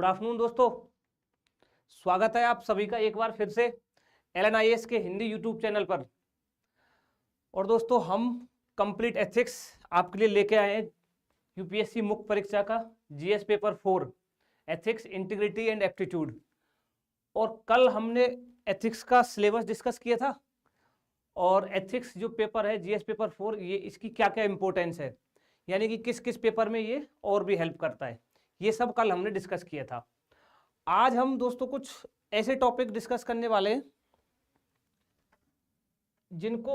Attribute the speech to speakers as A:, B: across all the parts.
A: Afternoon दोस्तों, स्वागत है आप सभी का एक बार फिर से LNIS के हिंदी यूट्यूब चैनल पर। और दोस्तों हम कंप्लीट एथिक्स आपके लिए लेके आए हैं यूपीएससी मुख्य परीक्षा का GS paper 4 ethics integrity and aptitude. और कल हमने एथिक्स का सिलेबस डिस्कस किया था और एथिक्स जो पेपर है जीएस पेपर 4 ये इसकी क्या क्या इंपॉर्टेंस है, यानी कि किस किस पेपर में ये और भी हेल्प करता है, ये सब कल हमने डिस्कस किया था। आज हम दोस्तों कुछ ऐसे टॉपिक डिस्कस करने वाले हैं जिनको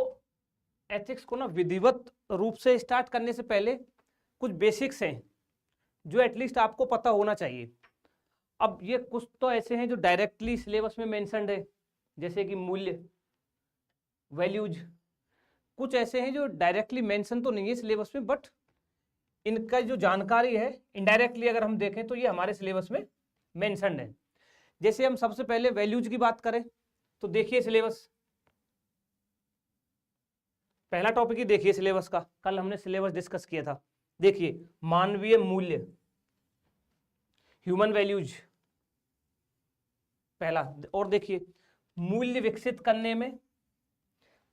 A: एथिक्स को ना विधिवत रूप से स्टार्ट करने से पहले कुछ बेसिक्स हैं जो एटलीस्ट आपको पता होना चाहिए। अब ये कुछ तो ऐसे हैं जो डायरेक्टली सिलेबस में मेंशन्ड है, जैसे कि मूल्य, वैल्यूज। कुछ ऐसे हैं जो डायरेक्टली मेंशन तो नहीं है सिलेबस में, बट इनका जो जानकारी है इनडायरेक्टली अगर हम देखें तो ये हमारे सिलेबस में मेंशन्ड है। जैसे हम सबसे पहले वैल्यूज की बात करें तो देखिए सिलेबस, पहला टॉपिक ही देखिए सिलेबस का, कल हमने सिलेबस डिस्कस किया था। देखिए मानवीय मूल्य, ह्यूमन वैल्यूज पहला। और देखिए मूल्य विकसित करने में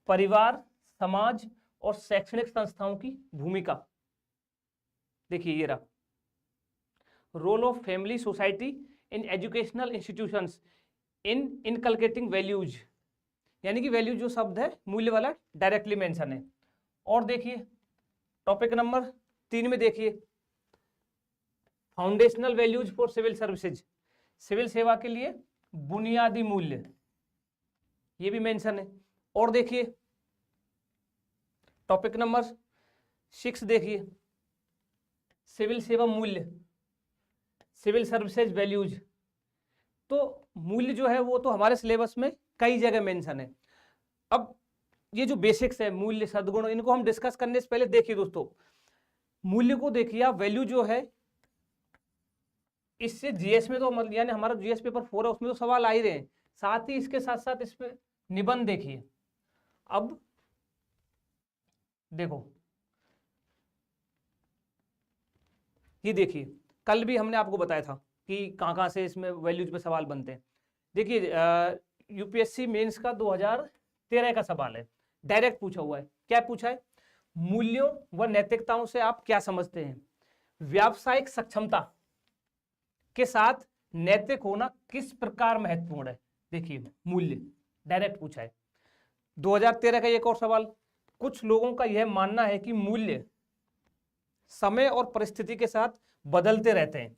A: परिवार, समाज और शैक्षणिक संस्थाओं की भूमिका। देखिए ये रहा, role of family society in educational institutions in inculcating values, यानी कि वैल्यूज जो शब्द है मूल्य वाला डायरेक्टली मेंशन है। और देखिए टॉपिक नंबर 3 में देखिए foundational values for civil services, civil सेवा के लिए बुनियादी मूल्य, ये भी मेंशन है। और देखिए टॉपिक नंबर 6 देखिए सिविल सेवा मूल्य, सिविल सर्विसेज वैल्यूज। तो मूल्य जो है वो तो हमारे सिलेबस में कई जगह मेंशन है। अब ये जो बेसिक्स है मूल्य, सद्गुण, इनको हम डिस्कस करने से पहले देखिए दोस्तों, मूल्य को देखिए आप, वैल्यू जो है इससे जीएस में तो यानी हमारा जीएस पेपर 4 है उसमें तो सवाल आ ही रहे हैं, साथ ही इसके साथ साथ इसमें निबंध देखिए। अब देखो ये देखिए कल भी हमने आपको बताया था कि कहाँ से इसमें वैल्यूज पे सवाल बनते हैं। देखिए यूपीएससी मेंस का 2013 का सवाल है, डायरेक्ट पूछा हुआ है। क्या पूछा है? मूल्यों व नैतिकताओं से आप क्या समझते हैं? व्यावसायिक सक्षमता के साथ नैतिक होना किस प्रकार महत्वपूर्ण है? देखिए मूल्य डायरेक्ट पूछा है। 2013 का एक और सवाल, कुछ लोगों का यह मानना है कि मूल्य समय और परिस्थिति के साथ बदलते रहते हैं,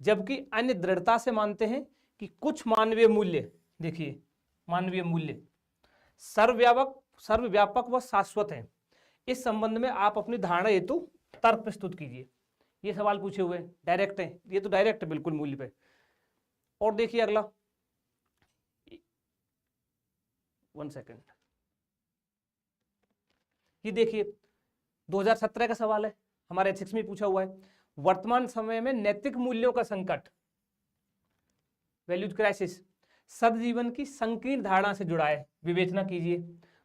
A: जबकि अन्य दृढ़ता से मानते हैं कि कुछ मानवीय मूल्य, देखिए मानवीय मूल्य सर्वव्यापक व शाश्वत हैं। इस संबंध में आप अपनी धारणा हेतु तर्क प्रस्तुत कीजिए। ये सवाल पूछे हुए डायरेक्ट है, ये तो डायरेक्ट है बिल्कुल मूल्य पे। और देखिए अगला, 1 सेकेंड, ये देखिए 2017 का सवाल है, हमारे एथिक्स में पूछा हुआ है। वर्तमान समय में नैतिक मूल्यों का संकट, वैल्यूज क्राइसिस, सदजीवन की संकीर्ण धारणा से जुड़ा है, विवेचना कीजिए।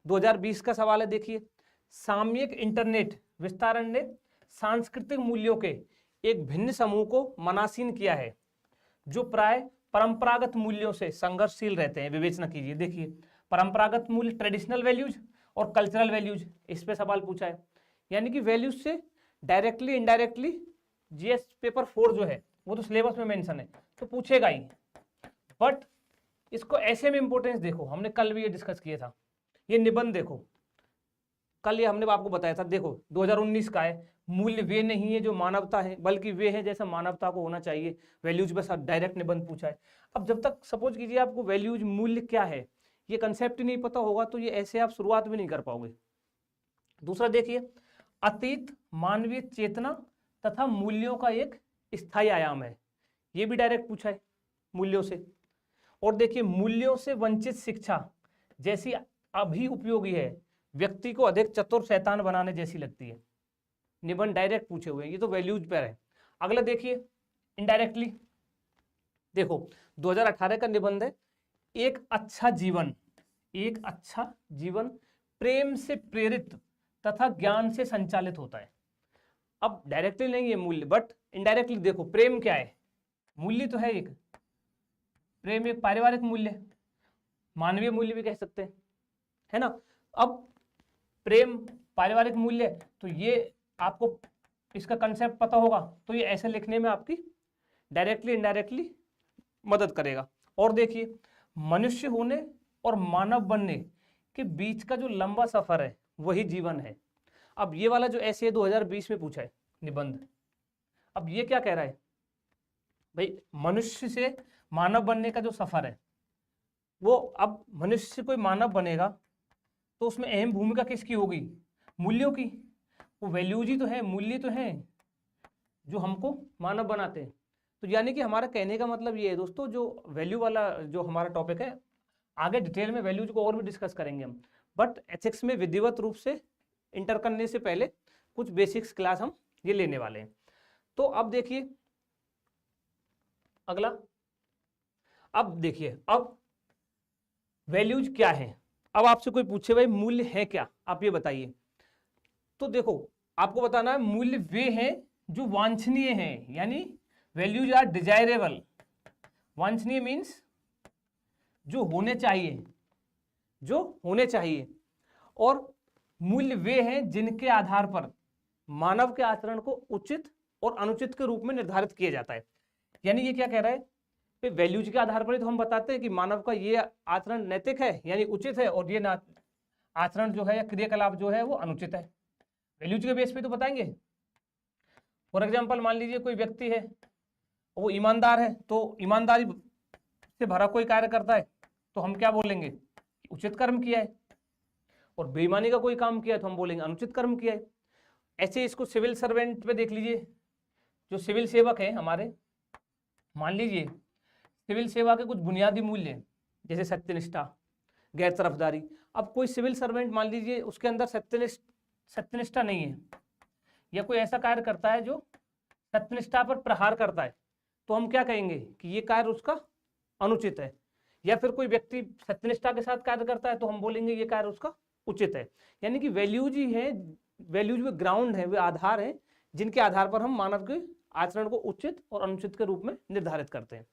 A: 2020 का सवाल है, देखिए सामयिक इंटरनेट विस्तारण ने सांस्कृतिक मूल्यों के एक भिन्न समूह को मनासीन किया है जो प्राय परंपरागत मूल्यों से संघर्षशील रहते हैं, विवेचना कीजिए। देखिए परंपरागत मूल्य, ट्रेडिशनल वैल्यूज और कल्चरल वैल्यूज, इस पे सवाल पूछा है। यानी कि वैल्यूज से डायरेक्टली इनडायरेक्टली जीएस पेपर 4 जो है वो तो सिलेबस में मेंशन है तो पूछेगा ही, बट इसको ऐसे में इंपॉर्टेंस देखो, हमने कल भी ये डिस्कस किया था। ये निबंध देखो, कल ये हमने आपको बताया था, देखो 2019 का है। मूल्य वे नहीं है जो मानवता है, बल्कि वे है जैसा मानवता को होना चाहिए। वैल्यूज बस डायरेक्ट निबंध पूछा है। अब जब तक सपोज कीजिए आपको वैल्यूज मूल्य क्या है ये कंसेप्ट ही नहीं पता होगा तो ये ऐसे आप शुरुआत भी नहीं कर पाओगे। दूसरा देखिए, अतीत मानवीय चेतना तथा मूल्यों का एक स्थायी आयाम है, ये भी डायरेक्ट पूछा है मूल्यों से। और देखिए मूल्यों से वंचित शिक्षा जैसी अभी उपयोगी है, व्यक्ति को अधिक चतुर शैतान बनाने जैसी लगती है। निबंध डायरेक्ट पूछे हुए हैं, ये तो वैल्यूज पर है। अगला देखिए इनडायरेक्टली, देखो 2018 का निबंध है, एक अच्छा जीवन प्रेम से प्रेरित तथा ज्ञान से संचालित होता है। अब डायरेक्टली नहीं है मूल्य, बट इनडायरेक्टली देखो प्रेम क्या है, मूल्य तो है एक, प्रेम एक पारिवारिक मूल्य, मानवीय मूल्य भी कह सकते हैं, है ना। अब प्रेम पारिवारिक मूल्य, तो ये आपको इसका कंसेप्ट पता होगा, तो ये ऐसे लिखने में आपकी डायरेक्टली इनडायरेक्टली मदद करेगा। और देखिए, मनुष्य होने और मानव बनने के बीच का जो लंबा सफर है वही जीवन है। अब ये वाला जो ऐसे 2020 में पूछा है निबंध, अब ये क्या कह रहा है भाई, मनुष्य से मानव बनने का जो सफर है वो, अब मनुष्य से कोई मानव बनेगा तो उसमें अहम भूमिका किसकी होगी, मूल्यों की। वो वैल्यूज ही तो है, मूल्य तो है जो हमको मानव बनाते हैं। तो यानी कि हमारा कहने का मतलब ये है दोस्तों, जो वैल्यू वाला जो हमारा टॉपिक है, आगे डिटेल में वैल्यूज को और भी डिस्कस करेंगे हम, बट एथिक्स में विधिवत रूप से इंटर करने से पहले कुछ बेसिक्स क्लास हम ये लेने वाले हैं। तो अब देखिए अगला, अब देखिए, अब वैल्यूज क्या है। अब आपसे कोई पूछे भाई मूल्य है क्या, आप ये बताइए, तो देखो आपको बताना है मूल्य वे हैं जो वांछनीय हैं, यानी वैल्यूज आर डिजायरेबल। वांछनीय मीन्स जो होने चाहिए, जो होने चाहिए। और मूल्य वे हैं जिनके आधार पर मानव के आचरण को उचित और अनुचित के रूप में निर्धारित किया जाता है। यानी ये क्या कह रहा है, वैल्यूज के आधार पर ही तो हम बताते हैं कि मानव का ये आचरण नैतिक है यानी उचित है, और ये आचरण जो है या क्रियाकलाप जो है वो अनुचित है। वैल्यूज के बेस पे तो बताएंगे। फॉर एग्जाम्पल मान लीजिए कोई व्यक्ति है, वो ईमानदार है, तो ईमानदारी से भरा कोई कार्य करता है तो हम क्या बोलेंगे, उचित कर्म किया है। और बेईमानी का कोई काम किया है तो हम बोलेंगे अनुचित कर्म किया है। ऐसे इसको सिविल सर्वेंट पे देख लीजिए, जो सिविल सेवक है हमारे, मान लीजिए सिविल सेवा के कुछ बुनियादी मूल्य जैसे सत्यनिष्ठा, गैर तरफदारी। अब कोई सिविल सर्वेंट मान लीजिए उसके अंदर सत्यनिष्ठा नहीं है, या कोई ऐसा कार्य करता है जो सत्यनिष्ठा पर प्रहार करता है, तो हम क्या कहेंगे कि ये कार्य उसका अनुचित है। या फिर कोई व्यक्ति सत्यनिष्ठा के साथ कार्य करता है तो हम बोलेंगे ये कार्य उसका उचित है। यानी कि वैल्यूज ही है, वैल्यूज वे ग्राउंड है, वे आधार हैं जिनके आधार पर हम मानव के आचरण को उचित और अनुचित के रूप में निर्धारित करते हैं।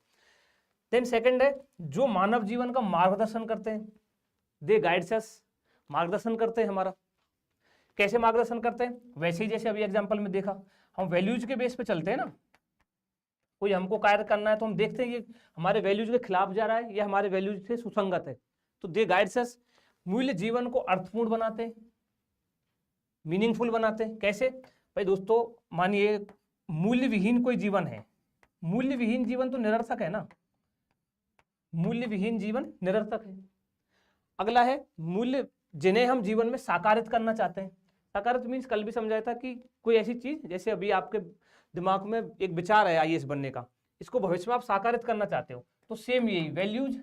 A: देन सेकंड है जो मानव जीवन का मार्गदर्शन करते हैं, दे गाइड्स अस, मार्गदर्शन करते हैं हमारा। कैसे मार्गदर्शन करते हैं, वैसे ही जैसे अभी एग्जांपल में देखा, हम वैल्यूज के बेस पे चलते हैं ना। कोई हमको कार्य करना है तो हम देखते हैं ये हमारे वैल्यूज के खिलाफ जा रहा है या हमारे वैल्यूज से सुसंगत है, तो दे गाइड्स अस। मूल्य जीवन को अर्थपूर्ण बनाते हैं, मीनिंगफुल बनाते हैं। कैसे भाई दोस्तों, मानिए मूल्य विहीन कोई जीवन है, मूल्य विहीन जीवन तो निरर्थक है ना, मूल्य विहीन जीवन निरर्थक है। अगला है मूल्य जिन्हें हम जीवन में साकारित करना चाहते हैं। साकारित मीन्स कल भी समझाया था कि कोई ऐसी चीज, जैसे अभी आपके दिमाग में एक विचार है आईएएस बनने का, इसको भविष्य में आप साकारित करना चाहते हो, तो सेम यही वैल्यूज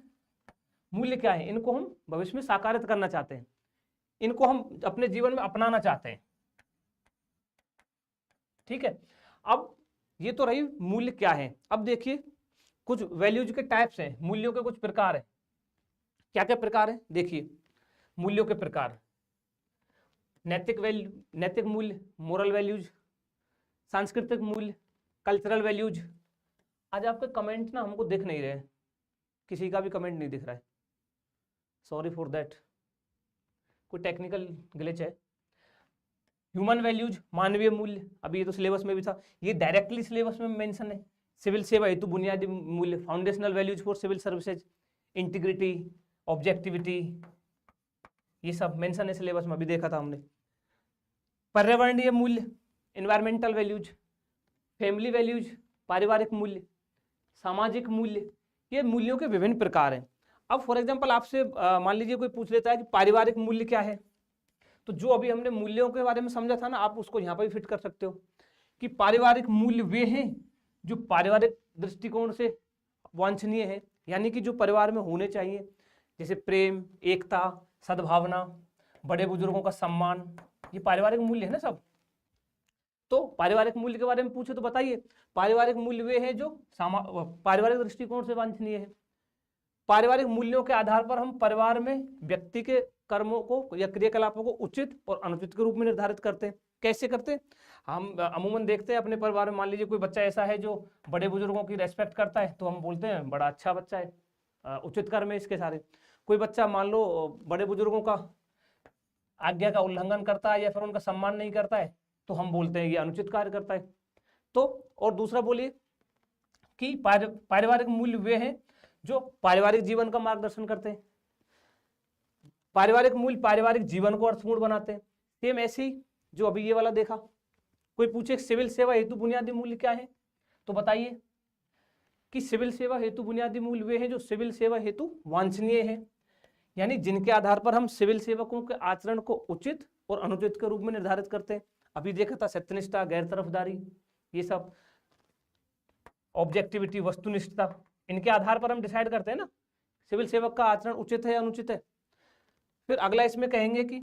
A: मूल्य क्या है, इनको हम भविष्य में साकारित करना चाहते हैं, इनको हम अपने जीवन में अपनाना चाहते हैं। ठीक है, अब ये तो रही मूल्य क्या है। अब देखिए कुछ वैल्यूज के टाइप्स हैं, मूल्यों के कुछ प्रकार है। क्या क्या प्रकार है, देखिए मूल्यों के प्रकार, नैतिक वैल्यू, नैतिक मूल्य, मोरल वैल्यूज, सांस्कृतिक मूल्य, कल्चरल वैल्यूज। आज आपके कमेंट ना हमको दिख नहीं रहे, किसी का भी कमेंट नहीं दिख रहा है, सॉरी फॉर दैट, कोई टेक्निकल ग्लिच है। ह्यूमन वैल्यूज, मानवीय मूल्य, अभी ये तो सिलेबस में भी था, ये डायरेक्टली सिलेबस में मेंशन है। सिविल सेवा हेतु बुनियादी मूल्य, foundational values for civil services, integrity, objectivity, ये सब मेंशन है सिलेबस में, अभी देखा था हमने। पर्यावरणीय मूल्य, एनवायरमेंटल वैल्यूज, फैमिली वैल्यूज, पारिवारिक मूल्य, सामाजिक मूल्य, ये मूल्यों के विभिन्न प्रकार हैं। अब फॉर एग्जांपल आपसे मान लीजिए कोई पूछ लेता है कि पारिवारिक मूल्य क्या है, तो जो अभी हमने मूल्यों के बारे में समझा था ना, आप उसको यहाँ पर भी फिट कर सकते हो कि पारिवारिक मूल्य वे हैं जो पारिवारिक दृष्टिकोण से वांछनीय है, यानी कि जो परिवार में होने चाहिए, जैसे प्रेम, एकता, सद्भावना, बड़े बुजुर्गों का सम्मान, ये पारिवारिक मूल्य है ना सब। तो पारिवारिक मूल्य के बारे में पूछे तो बताइए, पारिवारिक मूल्य वे हैं जो पारिवारिक दृष्टिकोण से वांछनीय है। पारिवारिक मूल्यों के आधार पर हम परिवार में व्यक्ति के कर्मों को या क्रियाकलापों को उचित और अनुचित के रूप में निर्धारित करते हैं। कैसे करते हैं? हम अमूमन देखते हैं अपने परिवार में, मान लीजिए कोई बच्चा ऐसा है जो बड़े बुजुर्गों की रेस्पेक्ट करता है, तो हम बोलते हैं बड़ा अच्छा बच्चा है, उचित कर्म है इसके सारे। कोई बच्चा मान लो बड़े बुजुर्गों का आज्ञा का उल्लंघन करता है या फिर उनका सम्मान नहीं करता है, तो हम बोलते हैं ये अनुचित कार्य करता है। तो और दूसरा बोलिए कि पारिवारिक मूल्य वे हैं जो पारिवारिक जीवन का मार्गदर्शन करते हैं। पारिवारिक मूल्य पारिवारिक जीवन को अर्थपूर्ण बनाते हैं। सेम ऐसे ही जो अभी ये वाला देखा, कोई पूछे सिविल सेवा हेतु बुनियादी मूल्य क्या है, तो बताइए कि सिविल सेवा हेतु बुनियादी मूल्य वे हैं जो सिविल सेवा हेतु वांछनीय है, यानी जिनके आधार पर हम सिविल सेवकों के आचरण को उचित और अनुचित के रूप में निर्धारित करते हैं। अभी देखा था सत्यनिष्ठा, गैर तरफदारी, ये सब ऑब्जेक्टिविटी, वस्तुनिष्ठता, इनके आधार पर हम डिसाइड करते हैं ना सिविल सेवक का आचरण उचित है या अनुचित है। फिर अगला इसमें कहेंगे कि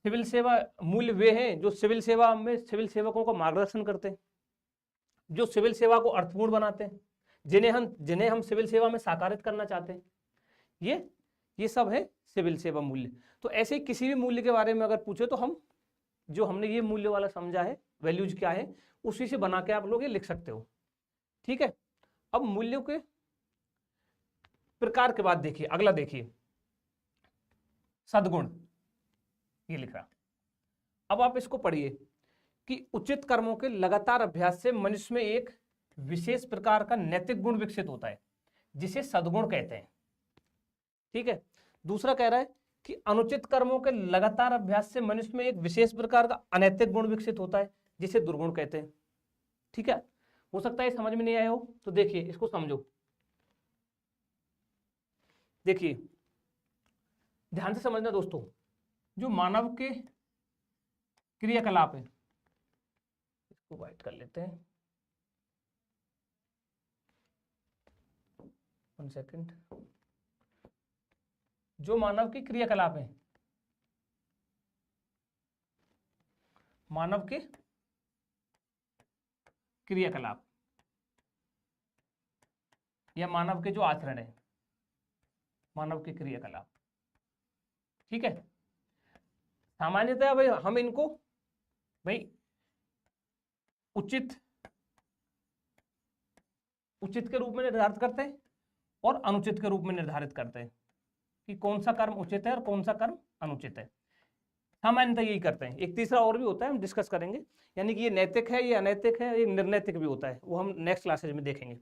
A: सिविल सेवा मूल्य वे हैं जो सिविल सेवा में सिविल सेवकों का मार्गदर्शन करते हैं, जो सिविल सेवा को अर्थपूर्ण बनाते हैं, जिन्हें हम सिविल सेवा में साकारित करना चाहते हैं। ये सब है सिविल सेवा मूल्य। तो ऐसे किसी भी मूल्य के बारे में अगर पूछे तो हम जो हमने ये मूल्य वाला समझा है, वैल्यूज क्या है, उसी से बना के आप लोग ये लिख सकते हो। ठीक है, अब मूल्यों के प्रकार के बाद देखिए, अगला देखिए सद्गुण, ये लिखा। अब आप इसको पढ़िए कि उचित कर्मों के लगातार अभ्यास से मनुष्य में एक विशेष प्रकार का नैतिक गुण विकसित होता है जिसे सद्गुण कहते हैं। ठीक है, दूसरा कह रहा है कि अनुचित कर्मों के लगातार अभ्यास से मनुष्य में एक विशेष प्रकार का अनैतिक गुण विकसित होता है जिसे दुर्गुण कहते हैं। ठीक है, हो सकता है समझ में नहीं आया हो, तो देखिए इसको समझो। देखिए ध्यान से समझना दोस्तों, जो मानव के क्रियाकलाप है, इसको वाइट कर लेते हैं, 1 सेकंड। जो मानव की क्रियाकलाप है, मानव के क्रियाकलाप या मानव के जो आचरण है, मानव के क्रियाकलाप, ठीक है, सामान्यतः भाई हम इनको भाई उचित के रूप में निर्धारित करते हैं और अनुचित के रूप में निर्धारित करते हैं कि कौन सा कर्म उचित है और कौन सा कर्म अनुचित है। सामान्यतः यही करते हैं। एक तीसरा और भी होता है, हम डिस्कस करेंगे, यानी कि ये नैतिक है, ये अनैतिक है, ये निर्नैतिक भी होता है, वो हम नेक्स्ट क्लासेज में देखेंगे।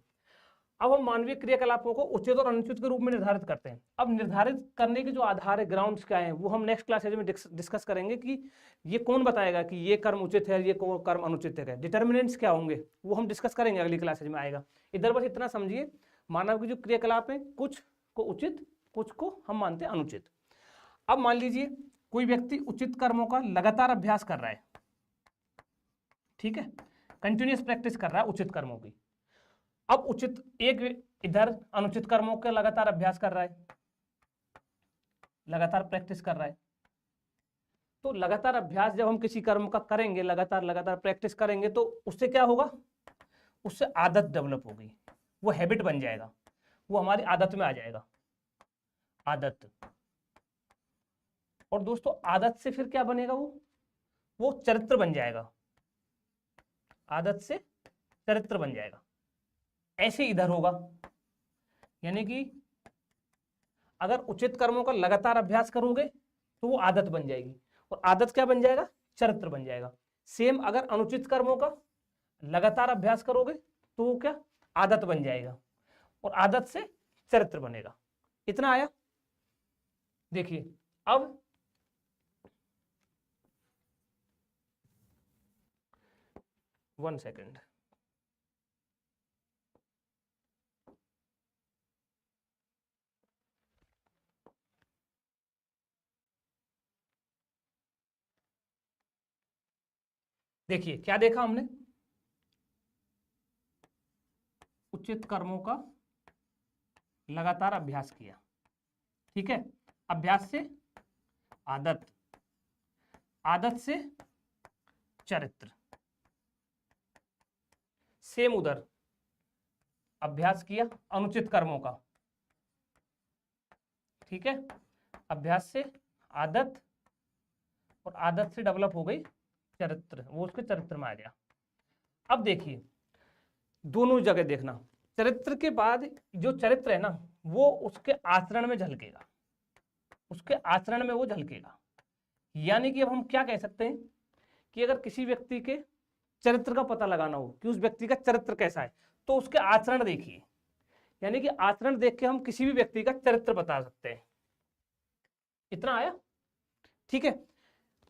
A: अब हम मानवीय क्रियाकलापों को उचित और अनुचित के रूप में निर्धारित करते हैं। अब निर्धारित करने के जो आधार है, ग्राउंड्स क्या हैं, वो हम नेक्स्ट क्लासेज में डिस्कस करेंगे कि ये कौन बताएगा कि ये कर्म उचित है, ये कर्म अनुचित है, डिटर्मिनेंट्स क्या होंगे, वो हम डिस्कस करेंगे, अगली क्लासेज में आएगा। इधर बस इतना समझिए, मानव के जो क्रियाकलाप है, कुछ को उचित, कुछ को हम मानते हैं अनुचित। अब मान लीजिए कोई व्यक्ति उचित कर्मों का लगातार अभ्यास कर रहा है, ठीक है, कंटिन्यूअस प्रैक्टिस कर रहा है उचित कर्मों की। अब उचित एक इधर अनुचित कर्मों का लगातार अभ्यास कर रहा है, लगातार प्रैक्टिस कर रहा है। तो लगातार अभ्यास जब हम किसी कर्म का करेंगे, लगातार प्रैक्टिस करेंगे, तो उससे क्या होगा, उससे आदत डेवलप होगी, वो हैबिट बन जाएगा, वो हमारी आदत में आ जाएगा, आदत। और दोस्तों आदत से फिर क्या बनेगा, वो चरित्र बन जाएगा, आदत से चरित्र बन जाएगा। ऐसे इधर होगा, यानी कि अगर उचित कर्मों का लगातार अभ्यास करोगे तो वो आदत बन जाएगी, और आदत क्या बन जाएगा, चरित्र बन जाएगा। सेम अगर अनुचित कर्मों का लगातार अभ्यास करोगे तो वो क्या, आदत बन जाएगा, और आदत से चरित्र बनेगा। इतना आया। देखिए अब वन सेकेंड, देखिए क्या देखा हमने, उचित कर्मों का लगातार अभ्यास किया, ठीक है, अभ्यास से आदत, आदत से चरित्र। सेम उधर अभ्यास किया अनुचित कर्मों का, ठीक है, अभ्यास से आदत, और आदत से डेवलप हो गई चरित्र, वो उसके चरित्र में आ गया। अब देखिए दोनों जगह देखना, चरित्र के बाद जो चरित्र है ना वो उसके आचरण में झलकेगा, उसके आचरण में वो झलकेगा। यानी कि अब हम क्या कह सकते हैं कि अगर किसी व्यक्ति के चरित्र का पता लगाना हो कि उस व्यक्ति का चरित्र कैसा है, तो उसके आचरण देखिए, यानी कि आचरण देख के हम किसी भी व्यक्ति का चरित्र बता सकते हैं। इतना आया, ठीक है।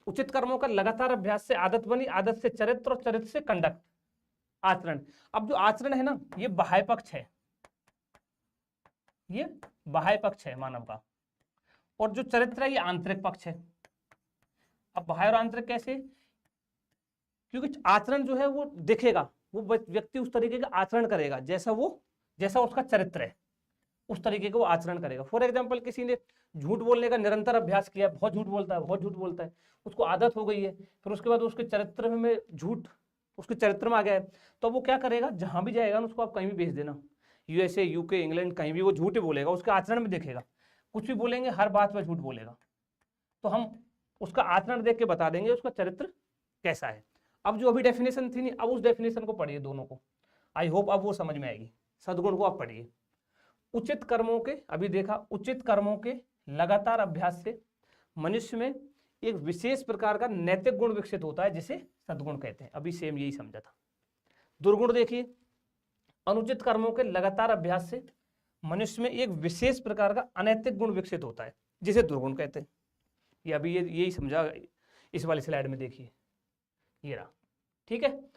A: उचित कर्मों का लगातार अभ्यास से आदत बनी, आदत से चरित्र, और चरित्र से कंडक्ट, आचरण। अब जो आचरण है ना ये बाह्य पक्ष है, ये बाह्य पक्ष है मानव का, और जो चरित्र है ये आंतरिक पक्ष है। अब बाह्य और आंतरिक कैसे? क्योंकि आचरण जो है वो दिखेगा, वो व्यक्ति उस तरीके का आचरण करेगा जैसा उसका चरित्र है, उस तरीके का वो आचरण करेगा। फॉर एग्जाम्पल किसी ने झूठ बोलने का निरंतर अभ्यास किया, बहुत झूठ बोलता है, बहुत झूठ बोलता है, उसको आदत हो गई है, फिर उसके बाद उसके चरित्र में झूठ उसके चरित्र में आ गया है, तो वो क्या करेगा, जहां भी जाएगा ना उसको आप कहीं भी भेज देना, यूएसए, यूके, इंग्लैंड, कहीं भी वो झूठ ही बोलेगा, उसके आचरण में दिखेगा। कुछ भी बोलेंगे हर बात पर झूठ बोलेगा, तो हम उसका आचरण देख के बता देंगे उसका चरित्र कैसा है। अब जो अभी डेफिनेशन थी नहीं, अब उस डेफिनेशन को पढ़िए दोनों को, आई होप अब वो समझ में आएगी। सद्गुण को आप पढ़िए। उचित कर्मों के, अभी देखा, उचित कर्मों के लगातार अभ्यास से मनुष्य में एक विशेष प्रकार का नैतिक गुण विकसित होता है जिसे सद्गुण कहते हैं। अभी सेम यही समझा था। दुर्गुण देखिए, अनुचित कर्मों के लगातार अभ्यास से मनुष्य में एक विशेष प्रकार का अनैतिक गुण विकसित होता है जिसे दुर्गुण कहते हैं। ये अभी यही समझा इस वाली स्लाइड में, देखिए ये रहा, ठीक है।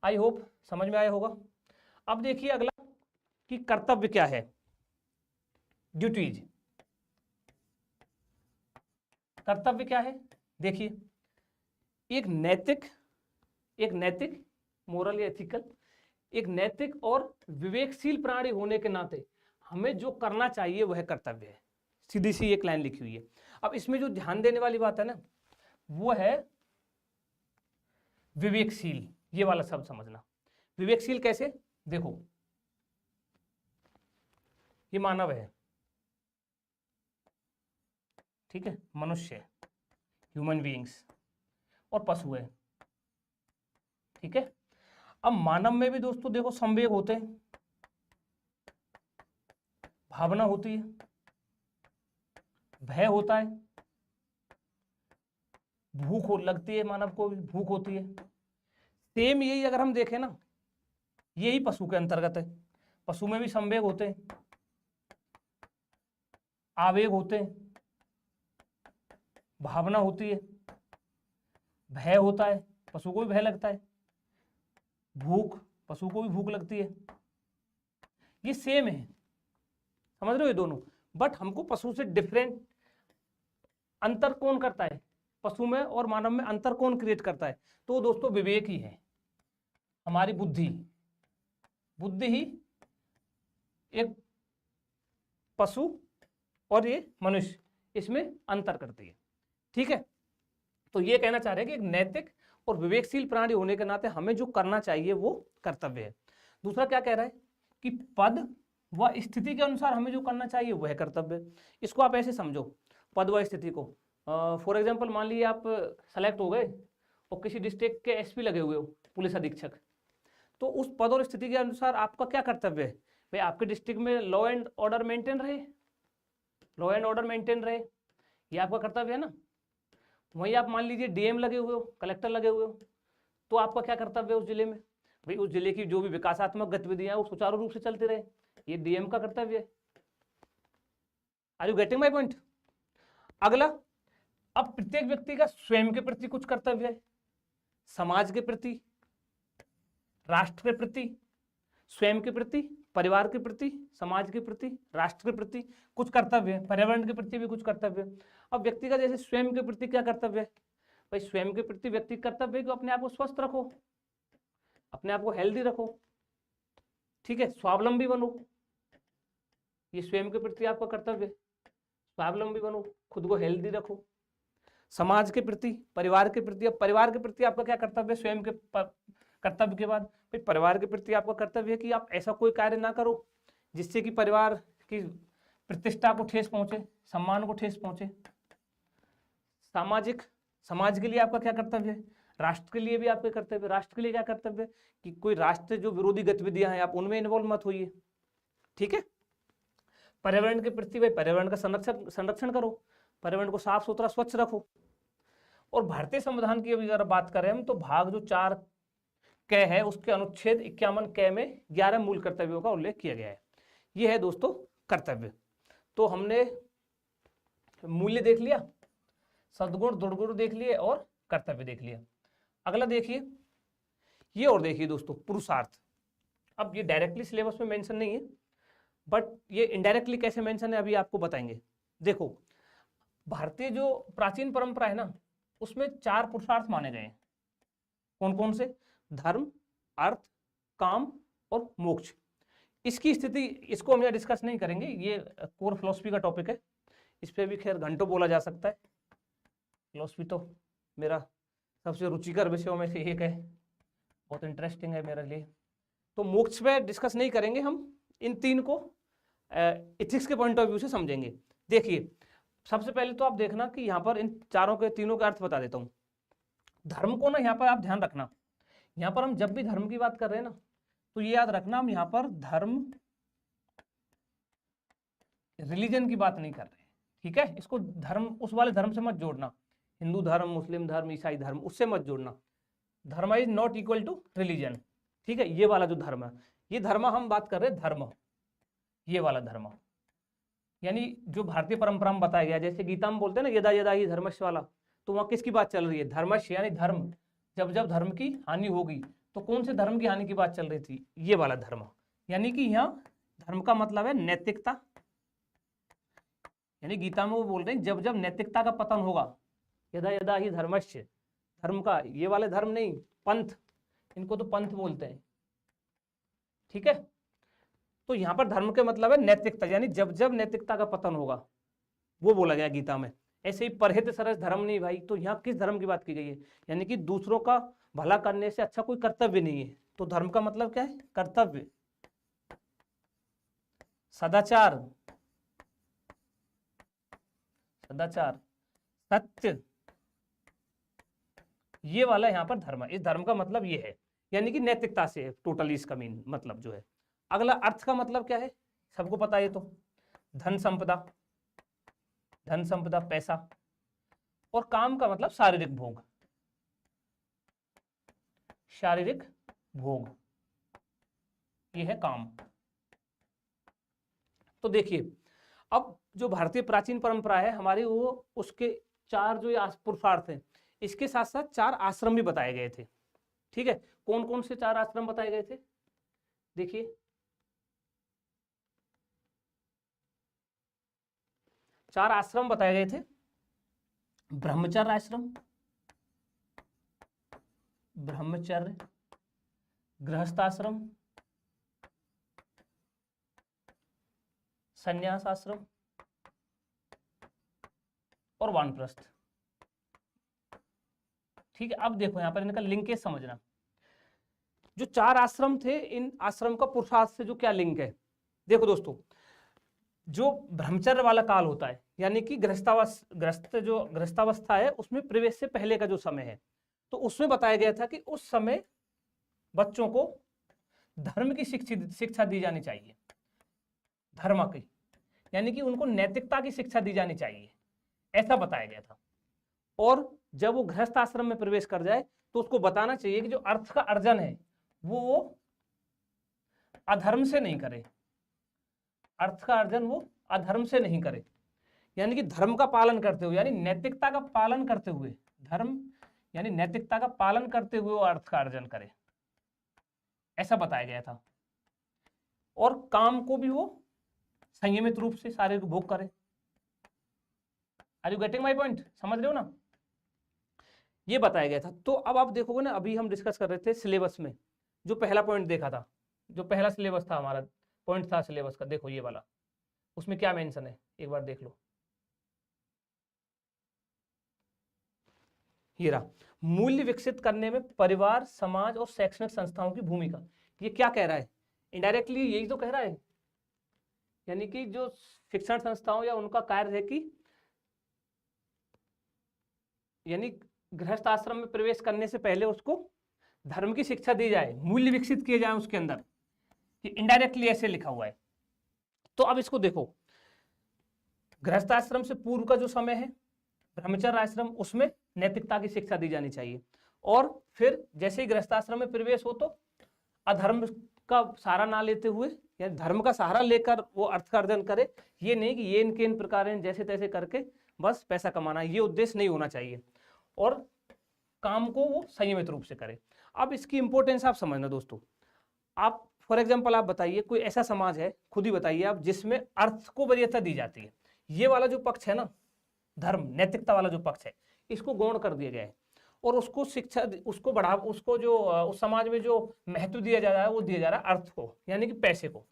A: आई होप समझ में आया होगा। अब देखिए अगला कि कर्तव्य क्या है, ड्यूटीज। कर्तव्य क्या है, देखिए एक नैतिक मोरल या एथिकल, एक नैतिक और विवेकशील प्राणी होने के नाते हमें जो करना चाहिए वह कर्तव्य है। सीधी सी एक लाइन लिखी हुई है। अब इसमें जो ध्यान देने वाली बात है ना वो है विवेकशील, ये वाला शब्द समझना। विवेकशील कैसे, देखो ये मानव है, ठीक है, मनुष्य है, ह्यूमन बीइंग्स, और पशु है, ठीक है। अब मानव में भी दोस्तों देखो संवेग होते हैं, भावना होती है, भय होता है, भूख लगती है, मानव को भी भूख होती है। सेम यही अगर हम देखें ना, यही पशु के अंतर्गत है। पशु में भी संवेग होते हैं, आवेग होते हैं, भावना होती है, भय होता है, पशु को भी भय लगता है, भूख, पशु को भी भूख लगती है। ये सेम है, समझ रहे हो ये दोनों। बट हमको पशु से डिफरेंट अंतर कौन करता है, पशु में और मानव में अंतर कौन क्रिएट करता है, तो दोस्तों विवेक ही है, हमारी बुद्धि ही एक पशु और ये मनुष्य इसमें अंतर करती है, ठीक है। तो ये कहना चाह रहे हैं कि एक नैतिक और विवेकशील प्राणी होने के नाते हमें जो करना चाहिए वो कर्तव्य है। दूसरा क्या कह रहा है कि पद व स्थिति के अनुसार हमें जो करना चाहिए वह कर्तव्य है। इसको आप ऐसे समझो, पद व स्थिति को, फॉर एग्जाम्पल मान लीजिए आप सेलेक्ट हो गए और किसी डिस्ट्रिक्ट के एसपी लगे हुए हो, पुलिस अधीक्षक, तो उस पद और स्थिति के अनुसार आपका क्या कर्तव्य है, भाई आपके डिस्ट्रिक्ट में लॉ एंड ऑर्डर मेंटेन रहे, ये आपका कर्तव्य है ना। वहीं आप मान लीजिए डीएम लगे हुए हो, कलेक्टर लगे हुए हो, तो आपका क्या कर्तव्य है उस जिले में, भाई उस जिले की जो भी विकासात्मक गतिविधियां वो सुचारू रूप से चलती रहे, ये डीएम का कर्तव्य है। Are you getting my point. अगला, अब प्रत्येक व्यक्ति का स्वयं के प्रति कुछ कर्तव्य है, समाज के प्रति, राष्ट्र के प्रति, स्वयं के प्रति, परिवार के प्रति, समाज के प्रति, राष्ट्र के प्रति कुछ कर्तव्य है, पर्यावरण के प्रति भी कुछ कर्तव्य है। अब व्यक्ति का जैसे स्वयं के प्रति क्या कर्तव्य है, भाई स्वयं के प्रति व्यक्ति कर्तव्य है कि अपने आप को स्वस्थ रखो, अपने आप को हेल्दी रखो, ठीक है, स्वावलंबी बनो, ये स्वयं के प्रति आपका कर्तव्य है, स्वावलंबी बनो, खुद को हेल्दी रखो। समाज के प्रति, परिवार के प्रति, अब परिवार के प्रति आपका क्या कर्तव्य है, स्वयं के कर्तव्य के बाद फिर परिवार के प्रति आपका कर्तव्य है कि आप ऐसा कोई कार्य ना करो जिससे कि परिवार की प्रतिष्ठा को ठेस पहुंचे, सम्मान को ठेस पहुंचे। सामाजिक, समाज के लिए आपका क्या कर्तव्य है, राष्ट्र के लिए भी आपके कर्तव्य, राष्ट्र के लिए क्या कर्तव्य है कि कोई राष्ट्र जो विरोधी गतिविधियां हैं आप उनमें इन्वॉल्व मत होइए, ठीक है। पर्यावरण के प्रति भाई पर्यावरण का संरक्षण करो, पर्यावरण को साफ सुथरा स्वच्छ रखो। और भारतीय संविधान की अगर बात करें हम तो भाग जो 4 क है उसके अनुच्छेद 51 क में 11 मूल कर्तव्यों का उल्लेख किया गया है। ये है दोस्तों कर्तव्य। तो हमने मूल्य देख लिया, सद्गुण दुर्गुण देख लिए और कर्तव्य देख लिया। अगला देखिए, ये और देखिए दोस्तों पुरुषार्थ। अब ये डायरेक्टली सिलेबस में मेंशन नहीं है बट ये इनडायरेक्टली कैसे मेंशन है अभी आपको बताएंगे। देखो भारतीय जो प्राचीन परंपरा है ना उसमें 4 पुरुषार्थ माने गए हैं। कौन कौन से, धर्म, अर्थ, काम और मोक्ष। इसकी स्थिति इसको हम यहाँ डिस्कस नहीं करेंगे, ये कोर फिलोसफी का टॉपिक है, इस पर भी खैर घंटों बोला जा सकता है। फिलोसफी तो मेरा सबसे रुचिकर विषयों में से एक है, बहुत इंटरेस्टिंग है मेरे लिए। तो मोक्ष पे डिस्कस नहीं करेंगे, हम इन 3 को एथिक्स के पॉइंट ऑफ व्यू से समझेंगे। देखिए सबसे पहले तो आप देखना कि यहाँ पर इन तीनों के अर्थ बता देता हूँ। धर्म को ना यहाँ पर आप ध्यान रखना, यहाँ पर हम जब भी धर्म की बात कर रहे हैं ना तो ये याद रखना हम यहाँ पर धर्म रिलीजन की बात नहीं कर रहे हैं, ठीक है। इसको धर्म उस वाले धर्म से मत जोड़ना, हिंदू धर्म, मुस्लिम धर्म, ईसाई धर्म, उससे मत जोड़ना। Dharma is not equal to religion, ठीक है। ये वाला जो धर्म है, ये धर्म हम बात कर रहे हैं धर्म, ये वाला धर्म यानी जो भारतीय परंपरा में बताया गया, जैसे गीता में बोलते हैं ना यदा यदा ही धर्मस्य वाला, तो वहां किसकी बात चल रही है, धर्मस्य यानी धर्म। जब जब धर्म की हानि होगी तो कौन से धर्म की हानि की बात चल रही थी, ये वाला धर्म। यानी कि यहाँ धर्म का मतलब है नैतिकता, यानी गीता में वो बोल रहे हैं जब जब नैतिकता का पतन होगा, यदा यदा ही धर्मस्य, धर्म का ये वाले धर्म नहीं, पंथ, इनको तो पंथ बोलते हैं, ठीक है। तो यहाँ पर धर्म के मतलब है नैतिकता, यानी जब जब नैतिकता का पतन होगा, वो बोला गया गीता में। ऐसे ही परहित सरस धर्म नहीं भाई, तो यहाँ किस धर्म की बात की गई है, यानी कि दूसरों का भला करने से अच्छा कोई कर्तव्य नहीं है। तो धर्म का मतलब क्या है, कर्तव्य, सदाचार, सदाचार, सत्य, ये वाला यहाँ पर धर्म है। इस धर्म का मतलब ये है, यानी कि नैतिकता से टोटली इसका मीन मतलब जो है। अगला अर्थ का मतलब क्या है, सबको पता है, तो धन संपदा, धन संपदा पैसा, और काम का मतलब शारीरिक भोग, शारीरिक भोग, ये है काम। तो देखिए अब जो भारतीय प्राचीन परंपरा है हमारी, वो उसके 4 जो पुरुषार्थ हैं, इसके साथ साथ 4 आश्रम भी बताए गए थे, ठीक है। कौन कौन से 4 आश्रम बताए गए थे, देखिए 4 आश्रम बताए गए थे। ब्रह्मचर्य आश्रम, ब्रह्मचर्य, गृहस्थाश्रम, संन्यास आश्रम और वानप्रस्थ, ठीक है। अब देखो यहाँ पर इनका लिंकेज समझना। जो 4 आश्रम थे, इन आश्रम का पुरुषार्थ से जो क्या लिंक है, देखो दोस्तों, जो ब्रह्मचर्य वाला काल होता है, यानी कि गृहस्थावस्था है, उसमें प्रवेश से पहले का जो समय है, तो उसमें बताया गया था कि उस समय बच्चों को धर्म की शिक्षा दी जानी चाहिए, धर्म की, यानी कि उनको नैतिकता की शिक्षा दी जानी चाहिए, ऐसा बताया गया था। और जब वो गृहस्थ आश्रम में प्रवेश कर जाए तो उसको बताना चाहिए कि जो अर्थ का अर्जन है वो अधर्म से नहीं करे, अर्थ का अर्जन वो अधर्म से नहीं करे, यानी कि धर्म का पालन करते हुए, यानी नैतिकता का पालन करते हुए, धर्म यानी नैतिकता का पालन करते हुए वो अर्थ का अर्जन करे, ऐसा बताया गया था। और काम को भी वो संयमित रूप से शारीरिक भोग करे। Are you getting my point, समझ रहे हो ना, ये बताया गया था। तो अब आप देखोगे ना, अभी हम डिस्कस कर रहे थे सिलेबस में जो पहला पॉइंट देखा था, जो पहला सिलेबस था हमारा, पॉइंट था सिलेबस का, देखो ये वाला, उसमें क्या मेंशन है एक बार देख लो, ये रहा, मूल्य विकसित करने में परिवार, समाज और शैक्षणिक संस्थाओं की भूमिका। ये क्या कह रहा है, इनडायरेक्टली यही तो कह रहा है, यानी कि जो शिक्षण संस्थाओं या उनका कार्य है कि यानी गृहस्थ आश्रम में प्रवेश करने से पहले उसको धर्म की शिक्षा दी जाए, मूल्य विकसित किए जाए उसके अंदर, कि इनडायरेक्टली ऐसे लिखा हुआ है। तो अब इसको देखो, गृहस्थ आश्रम से पूर्व का जो समय है ब्रह्मचर्य आश्रम, उसमें नैतिकता की शिक्षा दी जानी चाहिए। और फिर जैसे ही गृहस्थ आश्रम में प्रवेश हो तो अधर्म का सहारा ना लेते हुए या धर्म का सहारा लेकर वो अर्थ का अर्जन करे। ये नहीं कि ये इनके इन प्रकार जैसे तैसे करके बस पैसा कमाना, ये उद्देश्य नहीं होना चाहिए। और काम को वो संयमित रूप से करे। अब इसकी इंपॉर्टेंस आप समझना दोस्तों। आप फॉर एग्जांपल आप बताइए कोई ऐसा समाज है, खुद ही बताइए आप, जिसमें अर्थ को वरीयता दी जाती है। ये वाला जो पक्ष है ना, धर्म नैतिकता वाला जो पक्ष है, इसको गौण कर दिया गया है और उसको शिक्षा, उसको बढ़ा, उसको जो उस समाज में जो महत्व दिया जा रहा है वो दिया जा रहा है अर्थ को, यानी कि पैसे को।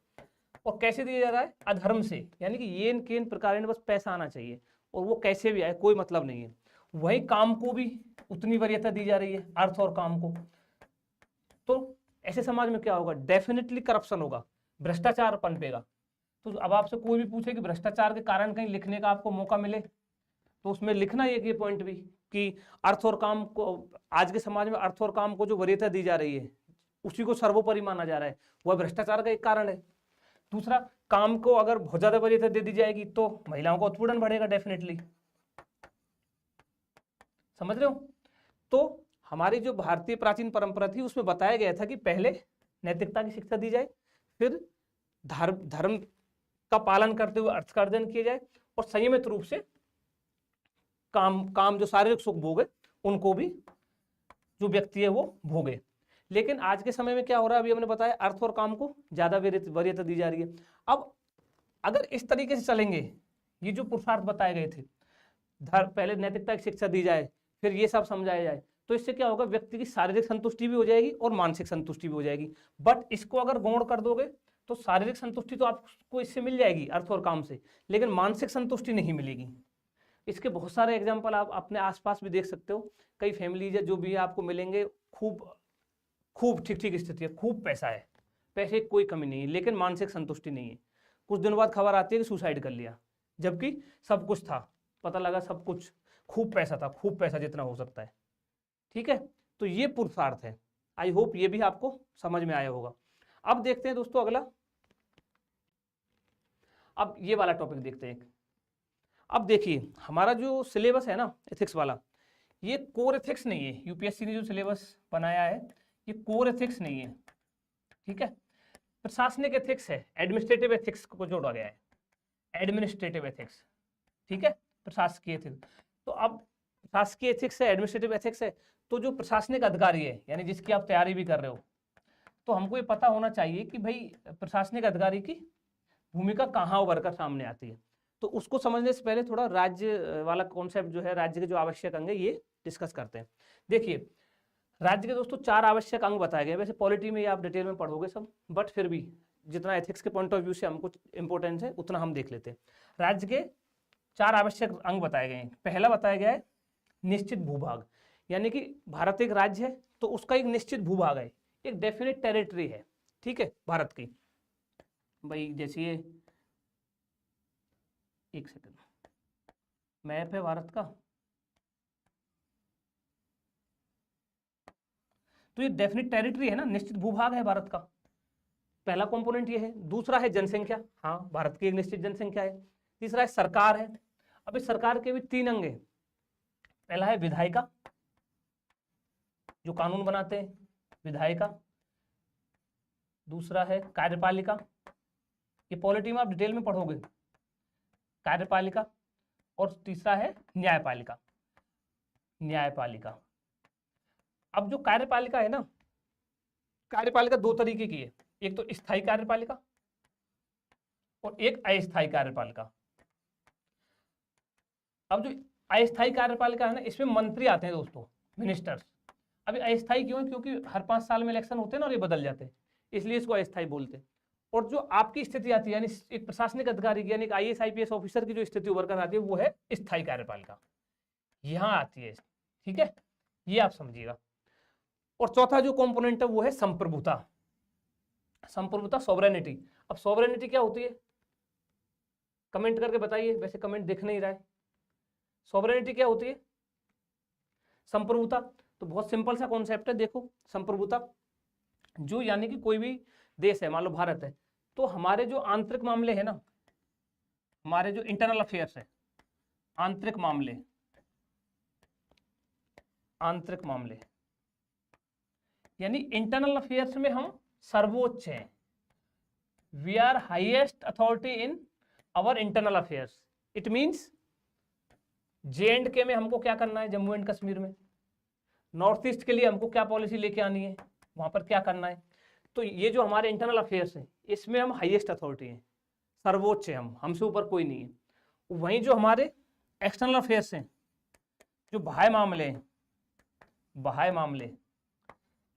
A: और कैसे दिया जा रहा है? अधर्म से, यानी कि ये इन के प्रकार बस पैसा आना चाहिए और वो कैसे भी आए कोई मतलब नहीं है। वही काम को भी उतनी वरीयता दी जा रही है, अर्थ और काम को। तो ऐसे समाज में क्या होगा? डेफिनेटली करप्शन होगा, भ्रष्टाचार पनपेगा। तो अब आपसे कोई भी पूछे कि भ्रष्टाचार के कारण कहीं लिखने का आपको मौका मिले तो उसमें लिखना ये पॉइंट भी कि अर्थ और काम को, आज के समाज में अर्थ और काम को जो वरीयता दी जा रही है उसी को सर्वोपरि माना जा रहा है, वह भ्रष्टाचार का एक कारण है। दूसरा, काम को अगर बहुत ज्यादा वरीयता दे दी जाएगी तो महिलाओं का उत्पीड़न बढ़ेगा डेफिनेटली। समझ रहे हो? तो हमारी जो भारतीय प्राचीन परंपरा थी उसमें बताया गया था कि पहले नैतिकता की शिक्षा दी जाए, फिर धर्म का पालन करते हुए अर्थ का अर्जन किया जाए और संयमित रूप से काम जो शारीरिक सुख भोगे उनको भी जो व्यक्ति है वो भोगे। लेकिन आज के समय में क्या हो रहा है? अभी हमने बताया अर्थ और काम को ज्यादा वरीयता दी जा रही है। अब अगर इस तरीके से चलेंगे, ये जो पुरुषार्थ बताए गए थे, पहले नैतिकता की शिक्षा दी जाए फिर ये सब समझाया जाए, तो इससे क्या होगा? व्यक्ति की शारीरिक संतुष्टि भी हो जाएगी और मानसिक संतुष्टि भी हो जाएगी। बट इसको अगर गौण कर दोगे तो शारीरिक संतुष्टि तो आपको इससे मिल जाएगी अर्थ और काम से, लेकिन मानसिक संतुष्टि नहीं मिलेगी। इसके बहुत सारे एग्जाम्पल आप अपने आसपास भी देख सकते हो। कई फैमिलीज है जो भी आपको मिलेंगे, खूब ठीक ठीक स्थिति है, खूब पैसा है, पैसे की कोई कमी नहीं है, लेकिन मानसिक संतुष्टि नहीं है। कुछ दिनों बाद खबर आती है कि सुसाइड कर लिया, जबकि सब कुछ था, पता लगा सब कुछ, खूब पैसा था, खूब पैसा जितना हो सकता है। ठीक है, तो ये पुरुषार्थ है। आई होप ये भी आपको समझ में आया होगा। अब देखते हैं दोस्तों अगला, अब ये वाला टॉपिक देखते हैं। अब देखिए हमारा जो सिलेबस है ना एथिक्स वाला, ये कोर एथिक्स नहीं है। यूपीएससी ने जो सिलेबस बनाया है ये कोर एथिक्स नहीं है, ठीक है, प्रशासनिक एथिक्स है, एडमिनिस्ट्रेटिव एथिक्स को जोड़ा गया है, एडमिनिस्ट्रेटिव एथिक्स, ठीक है, प्रशासकीय एथिक्स। तो अब प्रशासकीय एथिक्स है, एडमिनिस्ट्रेटिव एथिक्स है, तो जो प्रशासनिक अधिकारी है यानी जिसकी आप तैयारी भी कर रहे हो, तो हमको ये पता होना चाहिए कि भाई प्रशासनिक अधिकारी की भूमिका कहाँ उभर कर सामने आती है। तो उसको समझने से पहले थोड़ा राज्य वाला कॉन्सेप्ट जो है, राज्य के जो आवश्यक अंग है ये डिस्कस करते हैं। देखिए राज्य के दोस्तों 4 आवश्यक अंग बताए गए। वैसे पॉलिटी में ये आप डिटेल में पढ़ोगे सब, बट फिर भी जितना एथिक्स के पॉइंट ऑफ व्यू से हमको इंपॉर्टेंस है उतना हम देख लेते हैं। राज्य के 4 आवश्यक अंग बताए गए हैं। पहला बताया गया है निश्चित भूभाग, यानी कि भारत एक राज्य है तो उसका एक निश्चित भूभाग है, एक डेफिनेट टेरिटरी है, ठीक है, भारत की। भाई जैसे ये एक सेकंड, मैप है भारत का, तो ये डेफिनेट टेरिटरी है ना, निश्चित भूभाग है भारत का। पहला कंपोनेंट ये है। दूसरा है जनसंख्या, हाँ भारत की एक निश्चित जनसंख्या है। तीसरा है सरकार है। अब इस सरकार के भी 3 अंग हैं। पहला है विधायिका, जो कानून बनाते हैं, विधायिका। दूसरा है कार्यपालिका, ये पॉलिटी में आप डिटेल में पढ़ोगे, कार्यपालिका। और तीसरा है न्यायपालिका, न्यायपालिका। अब जो कार्यपालिका है ना, कार्यपालिका 2 तरीके की है, एक तो स्थायी कार्यपालिका और एक अस्थायी कार्यपालिका। अब जो अस्थायी कार्यपालिका है ना, इसमें मंत्री आते हैं दोस्तों, मिनिस्टर्स। अभी अस्थायी क्यों है? क्योंकि हर 5 साल में इलेक्शन होते हैं ना और ये बदल जाते हैं, इसलिए इसको अस्थायी बोलते हैं। और जो आपकी स्थिति आती है यानी एक प्रशासनिक अधिकारी की, यानी एक IAS IPS ऑफिसर की जो स्थिति उभर कर आती है वो है स्थायी कार्यपालिका, यहाँ आती है, ठीक है, ये आप समझिएगा। और चौथा जो कंपोनेंट है वो है संप्रभुता, संप्रभुता सॉवरेनिटी। अब सॉवरेनिटी क्या होती है? कमेंट करके बताइए, वैसे कमेंट दिख नहीं रहा है। सॉवरेनिटी क्या होती है? संप्रभुता, तो बहुत सिंपल सा कॉन्सेप्ट है। देखो संप्रभुता जो यानी कि कोई भी देश है, मान लो भारत है, तो हमारे जो आंतरिक मामले हैं ना, हमारे जो इंटरनल अफेयर्स है, आंतरिक मामले, आंतरिक मामले यानी इंटरनल अफेयर्स में हम सर्वोच्च हैं। We are highest authority in our internal affairs. It means J&K में हमको क्या करना है, जम्मू एंड कश्मीर में, नॉर्थ ईस्ट के लिए हमको क्या पॉलिसी लेके आनी है, वहां पर क्या करना है। तो ये जो हमारे इंटरनल अफेयर्स हैं, इसमें हम हाईएस्ट अथॉरिटी हैं, सर्वोच्च है, हमसे ऊपर कोई नहीं है। वहीं जो हमारे एक्सटर्नल अफेयर्स हैं, जो बाह्य मामले हैं, बाह्य मामले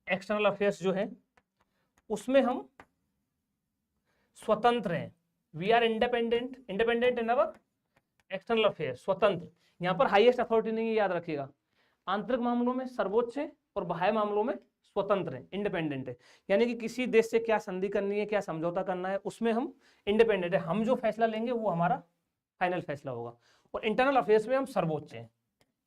A: एक्सटर्नल अफेयर्स जो है, उसमें हम स्वतंत्र हैं। We are independent, independent in our external affair, स्वतंत्र। यहाँ पर हाईएस्ट अथॉरिटी नहीं है, याद रखिएगा। आंतरिक मामलों में सर्वोच्च है और बाह्य मामलों में स्वतंत्र है, इंडिपेंडेंट है। यानी कि किसी देश से क्या संधि करनी है, क्या समझौता करना है, उसमें हम इंडिपेंडेंट है। हम जो फैसला लेंगे वो हमारा फाइनल फैसला होगा। और इंटरनल अफेयर्स में हम सर्वोच्च हैं,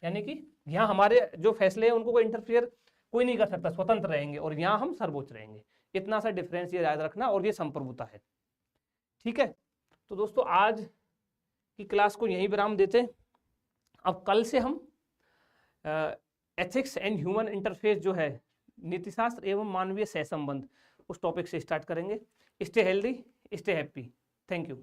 A: यानी कि यहाँ हमारे जो फैसले हैं उनको कोई इंटरफेयर कोई नहीं कर सकता, स्वतंत्र रहेंगे, और यहाँ हम सर्वोच्च रहेंगे। इतना सा डिफरेंस ये याद रखना, और ये संप्रभुता है। ठीक है, तो दोस्तों आज की क्लास को यहीं विराम देते हैं। अब कल से हम एथिक्स एंड ह्यूमन इंटरफेस जो है, नीतिशास्त्र एवं मानवीय सहसंबंध, उस टॉपिक से स्टार्ट करेंगे। Stay healthy, stay happy. Thank you.